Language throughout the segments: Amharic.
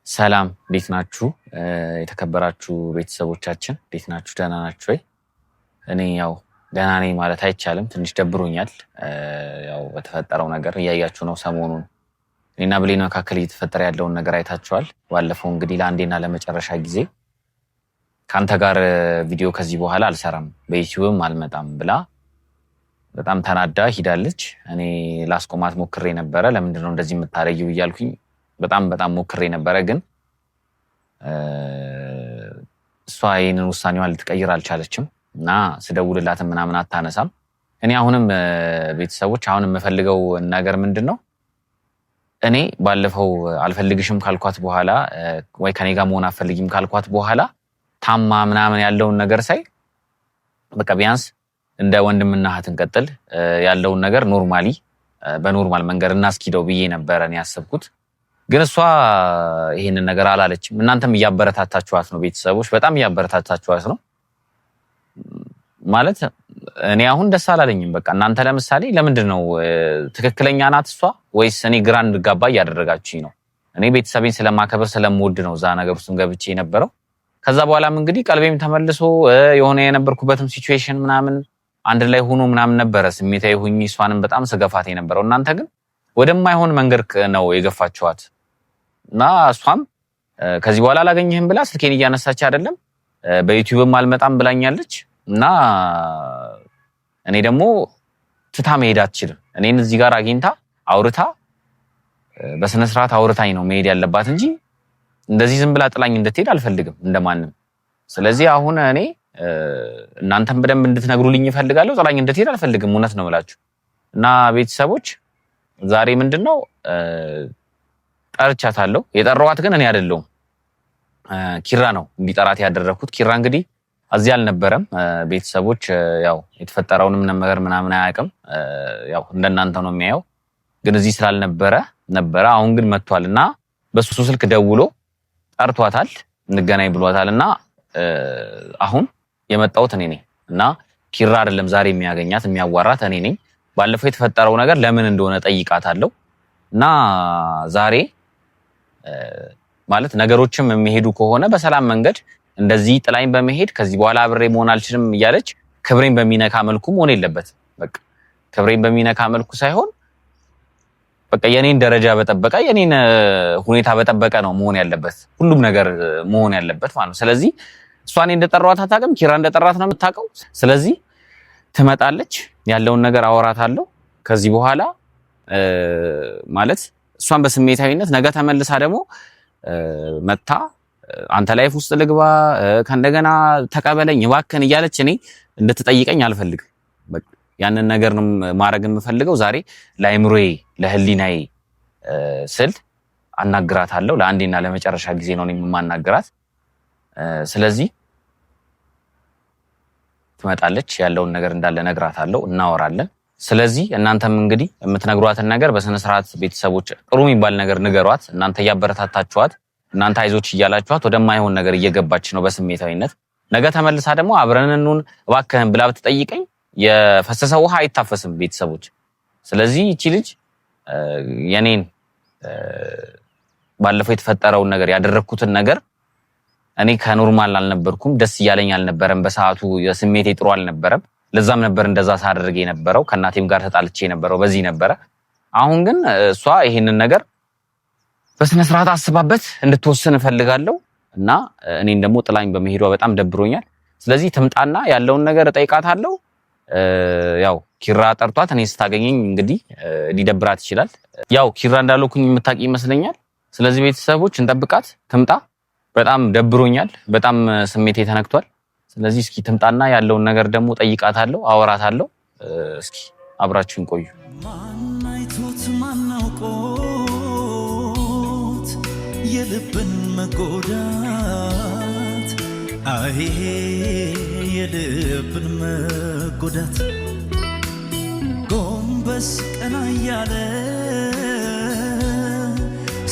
ሰላም እንዴት ናችሁ? የተከበራችሁ ቤተሰቦቻችን እንዴት ናችሁ? ደህና ናችሁ ወይ? እኔ ያው ደህና ነኝ ማለት አይቻልም። ትንሽ ደብሮኛል። ያው በተፈጠረው ነገር እያያችሁ ነው። ሰሞኑን እኔና ብሌን መካከል እየተፈጠረ ያለውን ነገር አይታችኋል። ባለፈው እንግዲህ ለአንዴና ለመጨረሻ ጊዜ ካንተ ጋር ቪዲዮ ከዚህ በኋላ አልሰራም በዩቲዩብም አልመጣም ብላ በጣም ተናዳ ሂዳለች። እኔ ላስቆማት ሞክሬ ነበረ። ለምንድነው እንደዚህ የምታረጊው እያልኩኝ በጣም ሞክሬ ነበረ፣ ግን እሷ ይሄንን ውሳኔዋን ልትቀይር አልቻለችም እና ስደውልላትም ምናምን አታነሳም። እኔ አሁንም ቤተሰቦች አሁንም የምፈልገው ነገር ምንድነው፣ እኔ ባለፈው አልፈልግሽም ካልኳት በኋላ ወይ ከኔ ጋር መሆን አልፈልግም ካልኳት በኋላ ታማ ምናምን ያለውን ነገር ሳይ በቃ ቢያንስ እንደ ወንድምና እህት እንቀጥል ያለውን ነገር ኖርማሊ በኖርማል መንገድ እናስኪደው ብዬ ነበር እኔ ያሰብኩት። ግን እሷ ይሄንን ነገር አላለችም። እናንተም እያበረታታችኋት ነው ቤተሰቦች፣ በጣም እያበረታታችኋት ነው ማለት እኔ አሁን ደስ አላለኝም። በቃ እናንተ ለምሳሌ ለምንድነው ትክክለኛ ናት እሷ ወይስ እኔ ግራ እንድጋባ እያደረጋችሁኝ ነው? እኔ ቤተሰቤን ስለማከብር ስለምወድ ነው እዛ ነገር ውስጥ ገብቼ የነበረው። ከዛ በኋላም እንግዲህ ቀልቤም ተመልሶ የሆነ የነበርኩበትም ሲቹዌሽን ምናምን አንድ ላይ ሆኖ ምናምን ነበረ ስሜታዊ ሆኜ እሷንም በጣም ስገፋት የነበረው። እናንተ ግን ወደማይሆን መንገድ ነው የገፋችኋት እና እሷም ከዚህ በኋላ አላገኘህም ብላ ስልኬን እያነሳች አይደለም፣ በዩቲዩብም አልመጣም ብላኛለች። እና እኔ ደግሞ ትታ መሄድ አትችልም። እኔን እዚህ ጋር አግኝታ አውርታ በስነ ስርዓት አውርታኝ ነው መሄድ ያለባት እንጂ እንደዚህ ዝም ብላ ጥላኝ እንድትሄድ አልፈልግም እንደማንም። ስለዚህ አሁን እኔ እናንተም በደንብ እንድትነግሩልኝ እፈልጋለሁ። ጥላኝ እንድትሄድ አልፈልግም፣ እውነት ነው የምላችሁ። እና ቤተሰቦች ዛሬ ምንድነው ጠርቻታለሁ። የጠራኋት ግን እኔ አይደለሁም፣ ኪራ ነው እንዲጠራት ያደረኩት። ኪራ እንግዲህ እዚህ አልነበረም። ቤተሰቦች ያው የተፈጠረውንም ነገር ምናምን አያውቅም፣ ያው እንደናንተ ነው የሚያየው። ግን እዚህ ስላልነበረ ነበረ። አሁን ግን መጥቷልና በሱ ስልክ ደውሎ ጠርቷታል፣ እንገናኝ ብሏታል። እና አሁን የመጣሁት እኔ ነኝ እና ኪራ አይደለም ዛሬ የሚያገኛት የሚያዋራት እኔ ነኝ። ባለፈው የተፈጠረው ነገር ለምን እንደሆነ ጠይቃታለሁ እና ዛሬ ማለት ነገሮችም የሚሄዱ ከሆነ በሰላም መንገድ እንደዚህ ጥላኝ በመሄድ ከዚህ በኋላ አብሬ መሆን አልችልም እያለች ክብሬን በሚነካ መልኩ መሆን የለበትም። በቃ ክብሬን በሚነካ መልኩ ሳይሆን በቃ የኔን ደረጃ በጠበቀ የኔን ሁኔታ በጠበቀ ነው መሆን ያለበት፣ ሁሉም ነገር መሆን ያለበት ማለት ነው። ስለዚህ እሷን እንደጠራኋት አታውቅም፣ ኪራ እንደጠራት ነው የምታውቀው። ስለዚህ ትመጣለች፣ ያለውን ነገር አወራታለሁ። ከዚህ በኋላ ማለት እሷን በስሜታዊነት ነገ ተመልሳ ደግሞ መታ አንተ ላይፍ ውስጥ ልግባ ከእንደገና ተቀበለኝ እባክህን እያለች እኔ እንድትጠይቀኝ አልፈልግም። በቃ ያንን ነገር ነው ማድረግ የምፈልገው። ዛሬ ለአይምሮዬ ለህሊናዬ ስል አናግራታለሁ። ለአንዴና ለመጨረሻ ጊዜ ነው የማናግራት። ስለዚህ ትመጣለች፣ ያለውን ነገር እንዳለ ነግራታለሁ፣ እናወራለን። ስለዚህ እናንተም እንግዲህ የምትነግሯትን ነገር በስነ ስርዓት ቤተሰቦች ጥሩ የሚባል ነገር ንገሯት። እናንተ እያበረታታችኋት፣ እናንተ አይዞች እያላችኋት ወደማይሆን ነገር እየገባች ነው በስሜታዊነት። ነገ ተመልሳ ደግሞ አብረን እንሁን እባክህን ብላ ብትጠይቀኝ የፈሰሰ ውሃ አይታፈስም ቤተሰቦች። ስለዚህ እቺ ልጅ የኔን ባለፈው የተፈጠረውን ነገር ያደረኩትን ነገር እኔ ከኖርማል አልነበርኩም፣ ደስ እያለኝ አልነበረም፣ በሰዓቱ የስሜቴ ጥሩ አልነበረም። ለዛም ነበር እንደዛ ሳደርግ የነበረው፣ ከእናቴም ጋር ተጣልቼ የነበረው በዚህ ነበረ። አሁን ግን እሷ ይሄንን ነገር በስነ ስርዓት አስባበት እንድትወስን እፈልጋለሁ እና እኔን ደግሞ ጥላኝ በመሄዷ በጣም ደብሮኛል። ስለዚህ ትምጣና ያለውን ነገር እጠይቃታለሁ። ያው ኪራ ጠርቷት እኔ ስታገኘኝ እንግዲህ ሊደብራት ይችላል። ያው ኪራ እንዳልኩኝ የምታውቂ ይመስለኛል። ስለዚህ ቤተሰቦች እንጠብቃት፣ ትምጣ። በጣም ደብሮኛል፣ በጣም ስሜቴ ተነክቷል። ስለዚህ እስኪ ትምጣና ያለውን ነገር ደግሞ ጠይቃታለሁ፣ አወራታለሁ። እስኪ አብራችሁን ቆዩ። ማናይቶት ማናውቆት የልብን መጎዳት፣ አይ የልብን መጎዳት ጎንበስ ቀና ያለ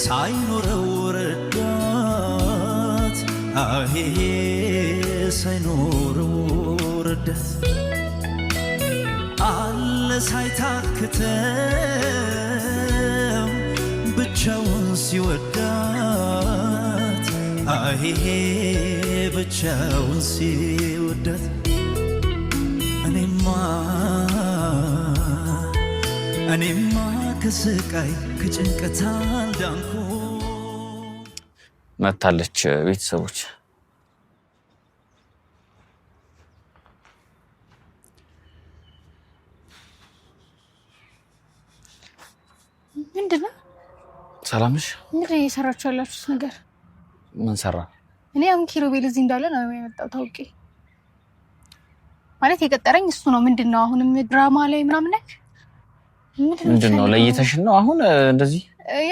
ሳይኖረው ረዳት፣ አይ ሳይኖረው ረዳት አለ ሳይታክተው ብቻውን ሲወዳት አይ ብቻውን ሲወዳት እኔማ ከስቃይ ከጭንቀት አልዳንኩ። መታለች ቤተሰቦች ምንድነው? ሰላምሽ? ምንድነው እየሰራችሁ ያላችሁት ነገር? ምን ሰራ? እኔ አሁን ኪሩቤል እዚህ እንዳለ ነው የመጣው። ታውቂ ማለት የቀጠረኝ እሱ ነው። ምንድነው አሁንም ድራማ ላይ ምናምን ነክ ምንድነው? ለይተሽ ነው አሁን እንደዚህ?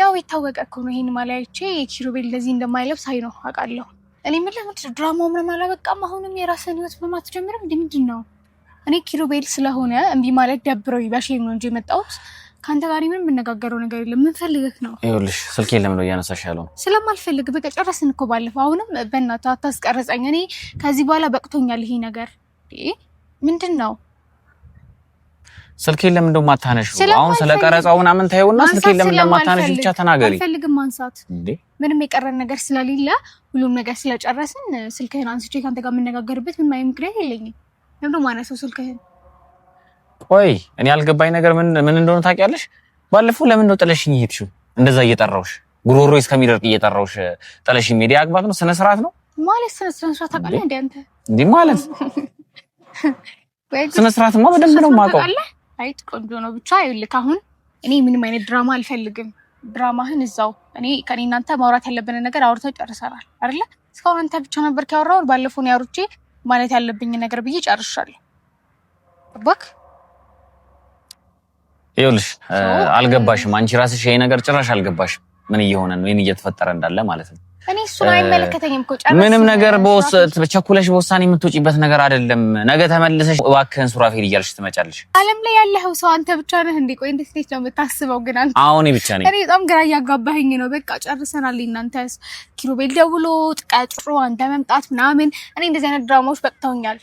ያው የታወቀ እኮ ነው። ይሄን ማላይቼ ኪሩቤል እንደዚህ እንደማይለብስ አይ ነው አውቃለሁ። እኔ ምን ለምን ድራማው ምንም አላበቃም። አሁንም የራስህን ህይወት በማትጀምር ምንድነው? እኔ ኪሩቤል ስለሆነ እምቢ ማለት ደብረው ይባሽኝ ነው እንጂ የመጣሁት ካንተ ጋር ምንም የምነጋገረው ነገር የለም። ምን ፈልገህ ነው? ይኸውልሽ ስልኬን ለምን ነው እያነሳሽ ያለው? ስለማልፈልግ በቃ ጨረስን እኮ ባለፈው። አሁንም በእናትህ አታስቀርጸኝ። እኔ ከዚህ በኋላ በቅቶኛል ይሄ ነገር። ምንድነው? ስልኬን ለምን እንደው ማታነሺው? አሁን ስለቀረጻው ምናምን ታየውና ስልኬን ለምን እንደማታነሺ ብቻ ተናገሪ። አልፈልግም ማንሳት እንዴ። ምንም የቀረን ነገር ስለሌለ ሁሉም ነገር ስለጨረስን ስልክህን አንስቼ ካንተ ጋር የምነጋገርበት ምን ማየም ምክንያት የለኝም። ለምን ማነሳው ስልክህን? ቆይ እኔ ያልገባኝ ነገር ምን እንደሆነ ታውቂያለሽ? ባለፈው ለምን ነው ጥለሽኝ ሄድሽው? እንደዛ እየጠራውሽ ጉሮሮዬ እስከሚደርቅ እየጠራውሽ ጥለሽኝ ሄድ ያግባት ነው? ስነ ስርዓት ነው ማለት? ስነ ስርዓት ታውቃለህ እንዴ አንተ? እንዴ ማለት ስነ ስርዓትማ በደንብ ነው የማውቀው። አይ ቆንጆ ነው ብቻ። ይኸውልህ አሁን እኔ ምንም አይነት ድራማ አልፈልግም። ድራማህን እዛው ከኔ እናንተ ማውራት ያለብን ነገር አውርተን ጨርሰናል አይደለ? እስካሁን አንተ ብቻ ነበር ያወራው። ባለፈው ነው ያወሩቼ ማለት ያለብኝ ነገር ብዬ ጨርሻለሁ። አባክ ይኸውልሽ አልገባሽም። አንቺ ራስሽ ይሄ ነገር ጭራሽ አልገባሽም። ምን እየሆነ ነው? ይሄን እየተፈጠረ እንዳለ ማለት ነው። እኔ እሱን አይመለከተኝም እኮ ጨርሰናል። ምንም ነገር በቸኩለሽ በውሳኔ የምትወጪበት ነገር አይደለም። ነገ ተመልሰሽ እባክህን ሱራፌል እያልሽ ትመጫለሽ። ዓለም ላይ ያለው ሰው አንተ ብቻ ነህ እንዴ? ቆይ እንዴት ነው የምታስበው ግን አንተ? አሁን ብቻ ነኝ። እኔ በጣም ግራ እያጋባኸኝ ነው። በቃ ጨርሰናል። እናንተስ ኪሩቤል ደውሎ ቀጥሮ አንተ መምጣት ምናምን። እኔ እንደዚህ አይነት ድራማዎች በቅተውኛል።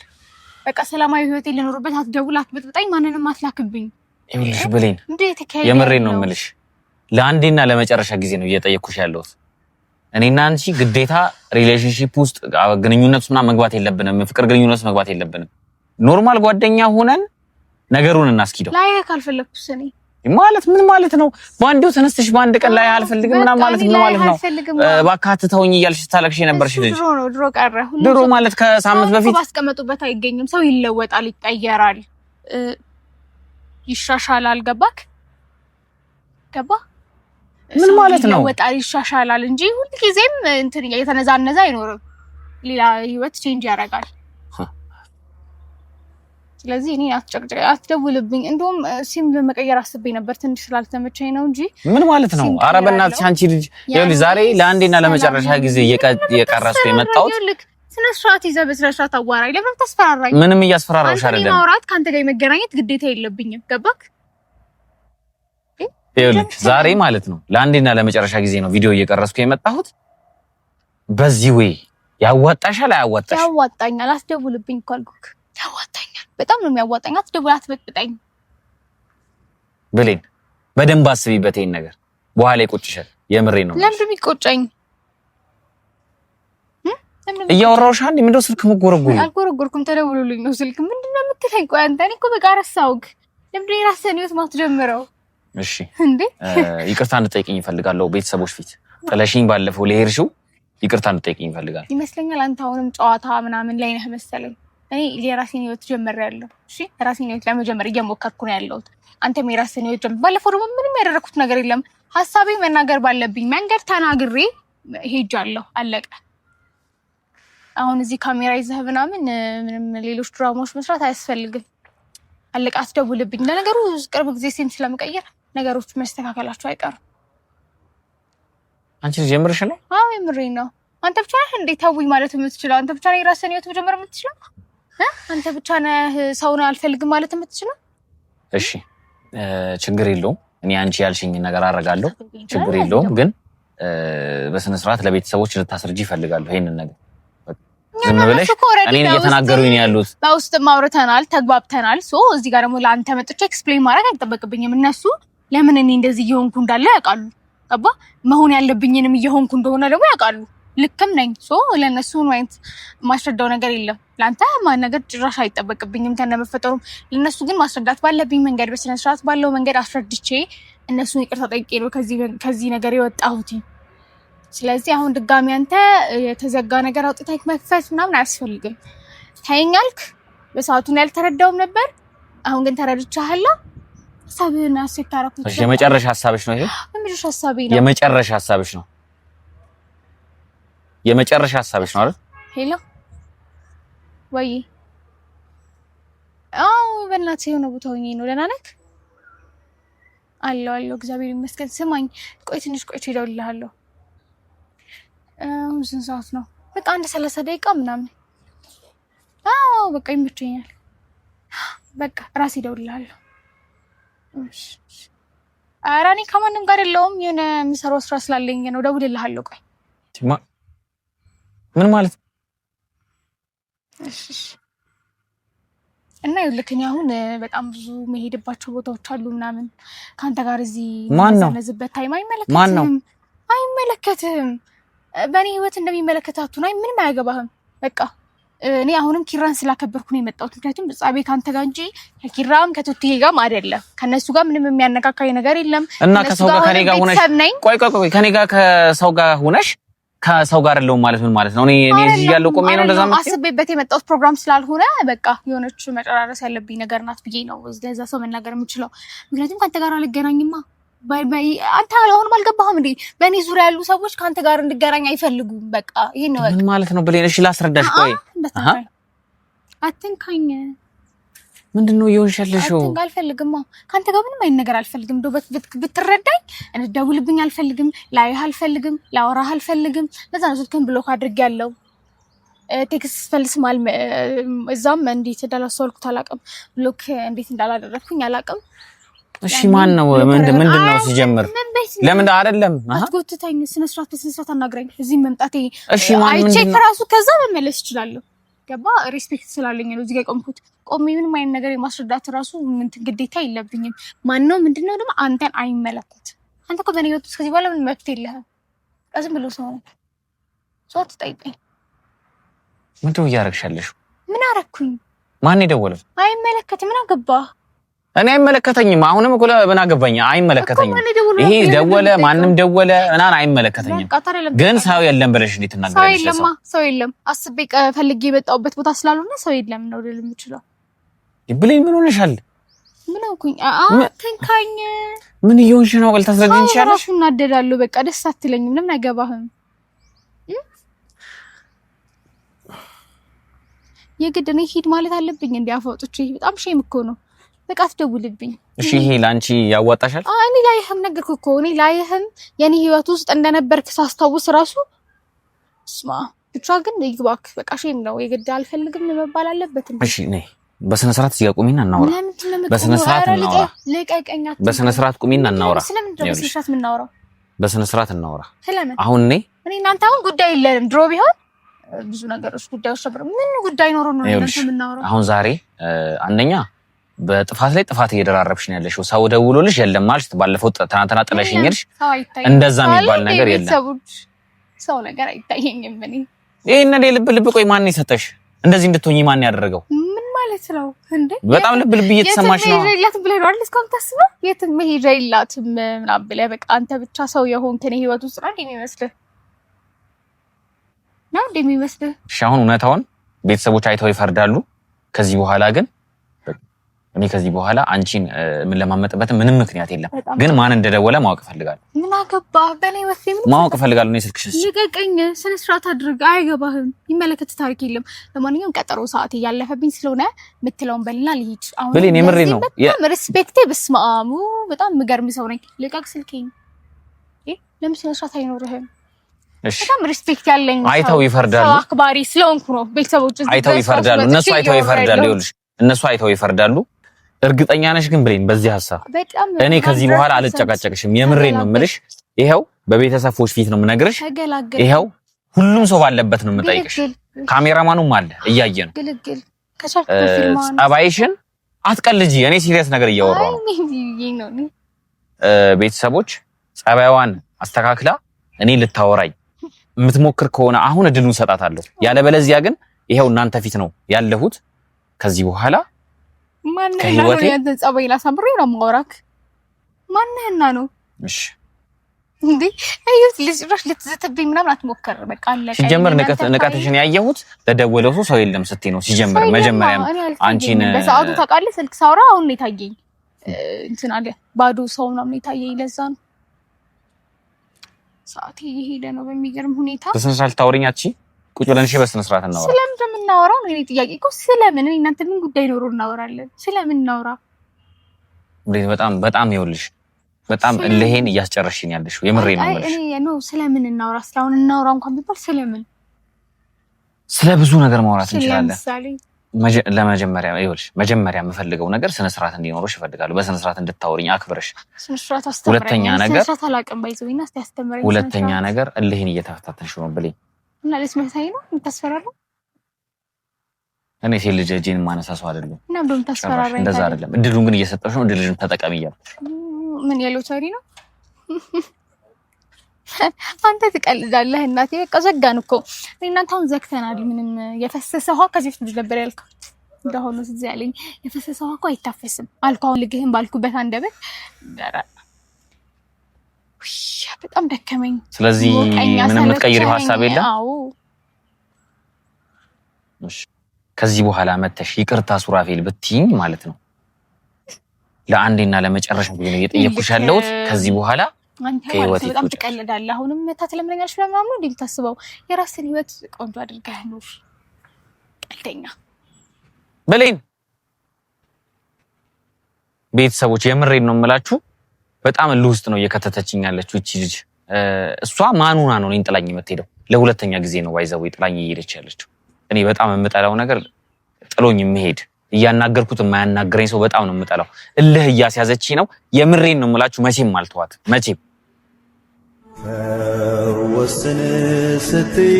በቃ ሰላማዊ ህይወቴ ልኖርበት። አትደውል፣ አትበጥብጠኝ፣ ማንንም አትላክብኝ። ይኸውልሽ ብሌን የምሬን ነው የምልሽ። ለአንዴና ለመጨረሻ ጊዜ ነው እየጠየቅኩሽ ያለሁት። እኔና አንቺ ግዴታ ሪሌሽንሺፕ ውስጥ ግንኙነት ውስጥ መግባት የለብንም። ፍቅር ግንኙነት ውስጥ መግባት የለብንም። ኖርማል ጓደኛ ሆነን ነገሩን እናስኪደው። ላይ ካልፈለኩስ እኔ ማለት ምን ማለት ነው? ባንዴው ተነስተሽ ባንድ ቀን ላይ አልፈልግም ምናምን ማለት ምን ማለት ነው? እባክህ ተውኝ እያልሽ ታለቅሽ የነበርሽ ልጅ ድሮ ቀረ። ድሮ ማለት ከሳምንት በፊት ባስቀመጡበት አይገኝም። ሰው ይለወጣል፣ ይቀየራል፣ ይሻሻላል። ገባክ? ገባ? ምን ማለት ነው? ይለወጣል፣ ይሻሻላል እንጂ ሁልጊዜም እንትን እየተነዛነዘ አይኖርም። ሌላ ህይወት ቼንጅ ያደርጋል። ስለዚህ እኔ አትደውልብኝ። እንደውም ሲም ለመቀየር አስቤ ነበር ትንሽ ስላልተመቸኝ ነው እንጂ። ምን ማለት ነው? ኧረ በእናትሽ አንቺ ልጅ ይኸውልሽ፣ ዛሬ ለአንዴና ለመጨረሻ ጊዜ እየቀረስኩ የመጣሁት ስነ ስርዓት ይዘህ በስነ ስርዓት አዋራኝ። ለምን ታስፈራራኝ? ምንም እያስፈራራሽ አይደለም። አንተ ማውራት ካንተ ጋር የመገናኘት ግዴታ የለብኝም። ገባክ? ይኸውልሽ ዛሬ ማለት ነው ለአንዴና ለመጨረሻ ጊዜ ነው ቪዲዮ እየቀረስኩ የመጣሁት። በዚህ ወይ ያዋጣሻል? አያዋጣሽ? ያዋጣኛል። አትደውልብኝ እኮ አልኩህ። ያዋጣኛል፣ በጣም ነው የሚያዋጣኝ። አትደውል፣ አትበጥብጠኝ። ብሌን በደንብ አስቢበት ይሄን ነገር፣ በኋላ ይቆጭሻል። የምሬን ነው። ለምን የሚቆጨኝ? እያወራሁሽ አንዴ ምንድነው ስልክ መጎረጎሩ? አልጎረጎርኩም፣ ተደውሎልኝ ነው ስልክ። ምንድነው የምትለኝ? ቆይ አንተ እኔ እኮ በቃ ረሳሁህ። ለምን የራስህን ህይወት ማትጀምረው? እሺ እንዴ ይቅርታ እንድጠይቅኝ እፈልጋለሁ ቤተሰቦች ፊት። ጥለሽኝ ባለፈው ለሄድሽው ይቅርታ እንድጠይቅኝ እፈልጋለሁ። ይመስለኛል አንተ አሁንም ጨዋታ ምናምን ላይ ነህ መሰለኝ። እኔ የራሴን ህይወት ጀምሬያለሁ። እሺ የራሴን ህይወት ለመጀመር እየሞከርኩ ነው ያለሁት። አንተም የራስህን ህይወት ጀምር። ባለፈው ደግሞ ምንም ያደረኩት ነገር የለም። ሐሳቤ መናገር ባለብኝ መንገድ ተናግሬ ሄጃለሁ። አለቀ። አሁን እዚህ ካሜራ ይዘህ ምናምን ምንም ሌሎች ድራማዎች መስራት አያስፈልግም። አለቀ። አትደውልብኝ። ለነገሩ ቅርብ ጊዜ ሲም ስለመቀየር ነገሮች መስተካከላቸው አይቀርም። አንቺ ጀምርሽ ነው? አዎ የምሬን ነው። አንተ ብቻ ነህ እንዴ ተውኝ ማለት የምትችለው? አንተ ብቻ ነህ የራስህን ህይወት መጀመር የምትችለው? አንተ ብቻ ነህ ሰውን አልፈልግም ማለት የምትችለው? እሺ ችግር የለውም። እኔ አንቺ ያልሽኝ ነገር አደርጋለሁ። ችግር የለውም። ግን በስነ ስርዓት ለቤተሰቦች ልታስረጂ ይፈልጋሉ ይሄንን ነገር። ዝም ብለሽ እኔን እየተናገሩኝ ነው ያሉት። በውስጥ ማውርተናል፣ ተግባብተናል። እዚህ ጋር ደግሞ ለአንተ መጥቼ ኤክስፕሌን ማድረግ አይጠበቅብኝም። እነሱ ለምን እኔ እንደዚህ እየሆንኩ እንዳለ ያውቃሉ። ገባ? መሆን ያለብኝንም እየሆንኩ እንደሆነ ደግሞ ያውቃሉ። ልክም ነኝ ለነሱ ማለት ማስረዳው ነገር የለም ላንተ ማን ነገር ጭራሽ አይጠበቅብኝም ከነመፈጠሩም ለነሱ ግን ማስረዳት ባለብኝ መንገድ በስነ ስርዓት ባለው መንገድ አስረድቼ እነሱ ይቅርታ ጠይቄ ነው ከዚህ ነገር የወጣሁት ስለዚህ አሁን ድጋሚ አንተ የተዘጋ ነገር አውጥተህ መክፈት ምናምን አያስፈልግም ታይኛልክ በሰዓቱን ያልተረዳውም ነበር አሁን ግን ተረድቻለሁ ሐሳብህን አስታራኩ እሺ የመጨረሻ ሐሳብሽ ነው ይሄ የመጨረሻ ሐሳቤ ነው የመጨረሻ ሐሳብሽ ነው የመጨረሻ ሐሳብሽ ነው አይደል ሄሎ ወይ አው በእናትህ የሆነ ቦታ ሆኜ ነው ደህና ነህ አለው እግዚአብሔር ይመስገን ስማኝ ቆይ ትንሽ ቆይ እደውልልሃለሁ ስንት ሰዓት ነው በቃ አንድ 30 ደቂቃ ምናምን አው በቃ ይመቸኛል በቃ ራሴ እደውልልሃለሁ እሺ ኧረ እኔ ከማንም ጋር የለውም የሆነ የምሰራው ስራ ስላለኝ ነው እደውልልሃለሁ ቆይ ምን ማለት እሺ እና ይልከኝ አሁን በጣም ብዙ መሄድባቸው ቦታዎች አሉ ምናምን ካንተ ጋር እዚህ ማነዝበት ታይም አይመለከትም በእኔ ህይወት እንደሚመለከታቱ ነው ምንም አያገባህም በቃ እኔ አሁንም ኪራን ስላከበርኩ ነው የመጣሁት ምክንያቱም ጻቤ ካንተ ጋር እንጂ ከኪራም ከቱቲዬ ጋርም አይደለም ከነሱ ጋር ምንም የሚያነካካኝ ነገር የለም እና ከሰው ጋር ከኔ ጋር ሆነሽ ቆይ ከኔ ጋር ከሰው ጋር ሆነሽ ከሰው ጋር አይደለም ማለት ምን ማለት ነው እኔ እዚህ ያለው ቆሜ ነው እንደዛ ማለት አስቤበት የመጣሁት ፕሮግራም ስላልሆነ በቃ የሆነች መጨራረስ ያለብኝ ነገር ናት ብዬ ነው ለዛ ሰው መናገር የምችለው ምክንያቱም ካንተ ጋር አልገናኝማ ባይ አንተ አሁንም አልገባህም እንዴ በእኔ ዙሪያ ያሉ ሰዎች ካንተ ጋር እንድገናኝ አይፈልጉም በቃ ይሄ ነው ምን ማለት ነው ብለሽ እሺ ላስረዳሽ ቆይ አትንካኝ ምንድነው ይወንሻለሽው አትንካ አልፈልግም ካንተ ጋር ምንም አይነት ነገር አልፈልግም ብትረዳኝ እንደውልብኝ አልፈልግም ላይህ አልፈልግም ላወራህ አልፈልግም ለዛ ነው ስልክን ብሎክ አድርጌያለሁ ቴክስት ፈልስማል እዛም እንዴት እንዳላሰልኩት አላውቅም ብሎክ እንዴት እንዳላደረኩኝ አላውቅም እሺ ማን ነው ምንድነው ሲጀምር ለምን አይደለም አትጎትተኝ ስነ ስርዓት አናግረኝ እዚህ መምጣቴ እሺ ማን ምንድነው ራሱ ከዛ መመለስ ይችላል ገባ ሪስፔክት ስላለኝ ነው እዚህ ጋር ቆምኩት ቆሜ ምንም አይነት ነገር የማስረዳት ራሱ ምን ግዴታ የለብኝም ማን ነው ምንድነው ደግሞ አንተን አይመለከት አንተ እኮ በእኔ ህይወት ከዚህ በኋላ ምን መፍትሄ የለህም ዝም ብሎ ሰው ትጠይቀኝ ምንድነው እያረግሻለሽ ምን አረኩኝ ማን የደወለው አይመለከትም ምን አገባህ እኔ አይመለከተኝም አሁንም እኮ ለምን አገባኝ አይመለከተኝም ይሄ ደወለ ማንንም ደወለ እናን አይመለከተኝም ግን ሰው የለም ብለሽ እንዴት እናገራለሽ ሰው የለም አስቤ ፈልጌ የመጣሁበት ቦታ ስላልሆነ ሰው የለም ነው ልል የምችለው ብለኝ ምን ሆነሻል ምን አውኩኝ ተንካኝ ምን ይሆንሽ ነው ልታስረጂኝ ይችላልሽ እናደዳለሁ በቃ ደስ አትለኝም ምንም አይገባህም የግድ እኔ ሂድ ማለት አለብኝ እንዲያፈውጥቼ በጣም ሼም እኮ ነው በቃ አትደውልብኝ እሺ ይሄ ላንቺ ያዋጣሻል እኔ ላይህም ነገርኩ እኮ እኔ ላይህም የኔ ህይወት ውስጥ እንደነበርክ ሳስታውስ ራሱ ስማ ብቻ ግን ይግባክ በቃ ሼም ነው የግድ አልፈልግም መባል አለበት እሺ ነይ በስነ ስርዓት ሲያቁሚና እናውራ በስነ ስርዓት እናውራ ለቀቀኛ በስነ ስርዓት ቁሚና እናውራ ስለምን ነው በስነ ስርዓት የምናወራው በስነ ስርዓት እናውራ ስለምን አሁን እኔ እናንተ አሁን ጉዳይ የለንም ድሮ ቢሆን ብዙ ነገሮች ጉዳዮች ነበር ምን ጉዳይ ኖሮ ነው እናንተ የምናወራው አሁን ዛሬ አንደኛ በጥፋት ላይ ጥፋት እየደራረብሽ ነው ያለሽው ሰው ደውሎልሽ የለም ማለት ባለፈው ትናንትና ጥለሽኝ ሄድሽ እንደዛ የሚባል ነገር የለም ሰው ነገር አይታየኝም እኔ ይሄን ልብ ቆይ ማን ይሰጠሽ እንደዚህ እንድትሆኚ ማን ያደረገው ምን ማለት ነው እንዴ በጣም ልብ እየተሰማሽ ነው የትም ብለህ ነው አይደል እስካሁን ታስበው የትም መሄጃ የላትም ምናምን ብለህ በቃ አንተ ብቻ ሰው የሆንክ እኔ ህይወት ውስጥ ነው እንደሚመስልህ እሺ አሁን እውነታውን ቤተሰቦች አይተው ይፈርዳሉ ከዚህ በኋላ ግን እኔ ከዚህ በኋላ አንቺን ምን ለማመጥበት ምንም ምክንያት የለም ግን ማን እንደደወለ ማወቅ ፈልጋለሁ ምን አገባ በኔ ወስም ማወቅ ፈልጋለሁ እኔ ስልክሽስ ይገቀኝ ስነ ስርዓት አድርግ አይገባህም ይመለከት ታሪክ የለም ለማንኛውም ቀጠሮ ሰዓት ያለፈብኝ ስለሆነ ምትለውን በልና ልሂድ አሁን በሌ የምሬ ነው በጣም ሪስፔክት በስማሙ በጣም ምገርም ሰው ነኝ ልቀቅ ስልኬን ለምን ስነ ስርዓት አይኖርህም እሺ በጣም ሪስፔክት ያለኝ አይተው ይፈርዳሉ አክባሪ ስለሆንኩ ነው ቤተሰቦች አይተው ይፈርዳሉ እነሱ አይተው ይፈርዳሉ ይኸውልሽ እነሱ አይተው ይፈርዳሉ እርግጠኛ ነሽ ግን ብሬን በዚህ ሐሳብ እኔ ከዚህ በኋላ አልጨቃጨቅሽም የምሬን ነው የምልሽ ይሄው በቤተሰቦች ፊት ነው የምነግርሽ ይሄው ሁሉም ሰው ባለበት ነው የምጠይቅሽ ካሜራማኑም አለ እያየ ነው ግልግል ጸባይሽን አትቀልጂ እኔ ሲሪየስ ነገር እያወራሁ ነው ቤተሰቦች ጸባይዋን አስተካክላ እኔ ልታወራኝ የምትሞክር ከሆነ አሁን እድሉን ሰጣታለሁ። ያለበለዚያ ግን ይሄው እናንተ ፊት ነው ያለሁት። ከዚህ በኋላ ማንነው ያንተን ጸባይ ላሳምረው ነው ማውራክ? ማንነና ነው? እሺ እንዴ አይስ ልጅራሽ ልትዘተብኝ ምናምን አትሞክር። በቃ አለቀ። ሲጀመር ንቀትሽን ያየሁት ለደወለው ሰው የለም ስትይ ነው። ሲጀመር መጀመሪያም አንቺን በሰዓቱ ታውቃለህ፣ ስልክ ሳውራ አሁን ነው የታየኝ። እንትን አለ ባዶ ሰው ምናምን የታየኝ። ለዛ ነው ሰዓት እየሄደ ነው በሚገርም ሁኔታ። በስነ ስርዓት ታወሪኛቺ ቁጭ ብለን እሺ፣ በስነ ስርዓት እናወራ። ስለምን እንደምናወራው ነው የኔ ጥያቄ እኮ። ስለምን እኔ እናንተ ምን ጉዳይ ኖሮ እናወራለን? ስለምን እናወራ? በጣም ይኸውልሽ በጣም እልሄን እያስጨረሽኝ ያለሽ የምሬን ነው ማለት እኔ ነው። ስለምን እናወራ? ስለአሁን እናወራ እንኳን ቢባል ስለምን ስለ ብዙ ነገር ማውራት እንችላለን። ለመጀመሪያ ይኸውልሽ መጀመሪያ የምፈልገው ነገር ስነ ስርዓት እንዲኖርሽ እፈልጋለሁ። በስነ ስርዓት እንድታወሪኝ አክብረሽ። ስነ ስርዓት አስተምረኝ። ሁለተኛ ነገር እልሄን እየተፈታተንሽ ነው ብለኝ እና ለስመታኝ ነው የምታስፈራራው። እኔ ሴት ልጅ እጄን ማነሳሳው አይደለም እና እንደውም ታስፈራራኝ። እንደዛ አይደለም። እድሉን ግን እየሰጠሽ ነው። እድልሽን ተጠቀሚ እያልኩሽ ምን የሎተሪ ነው? አንተ ትቀልዳለህ እናቴ። በቃ ዘጋን እኮ እናንተ አሁን ዘግተናል። ምንም የፈሰሰ ውሃ ከዚህ ልጅ ነበር ያልከው እንደሆነ እዚህ ያለኝ የፈሰሰ ውሃ እኮ አይታፈስም አልኩ። አሁን ልግህን ባልኩበት አንደበት በጣም ደከመኝ። ስለዚህ ምንም የምትቀይሪው ሀሳብ የለም? አዎ እሺ። ከዚህ በኋላ መተሽ ይቅርታ ሱራፌል ብትይኝ ማለት ነው ለአንዴና ለመጨረሻ ጊዜ ነው እየጠየኩሽ ያለሁት። ከዚህ በኋላ ከህይወት በጣም ትቀልዳለህ። አሁንም መታ ትለምነኛለሽ ምናምን ነው እንደምታስበው። የራስን ህይወት ቆንጆ አድርገህ ኑር። ቀልደኛ በሌን ቤተሰቦች የምሬን ነው የምላችሁ። በጣም ውስጥ ነው እየከተተችኝ ያለችው እቺ ልጅ። እሷ ማኑና ነው እኔን ጥላኝ የምትሄደው። ለሁለተኛ ጊዜ ነው ባይዘው ጥላኝ እየሄደች ያለችው። እኔ በጣም የምጠላው ነገር ጥሎኝ የሚሄድ እያናገርኩት የማያናገረኝ ሰው በጣም ነው የምጠላው። እልህ እያስያዘችኝ ነው። የምሬን ነው የምላችሁ። መቼም አልተዋት መቼም። ወስን ስትይ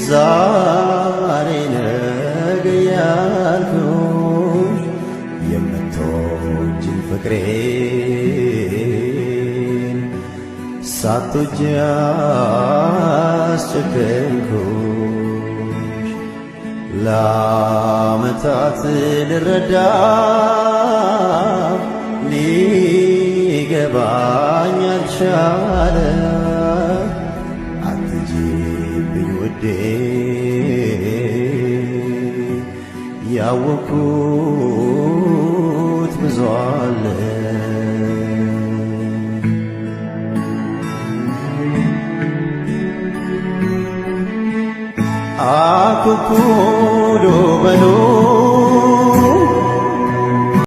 ዛሬ ነገ ያልኩሽ የምትወጂኝ ፍቅሬን ሳትወጂ አስጨከንኩሽ። ለዓመታት ልረዳ ሊገባኝ አልቻለ። አትጂብኝ ውዴ ያወኩት ብዙ አለ። አኩኩሉ በሉ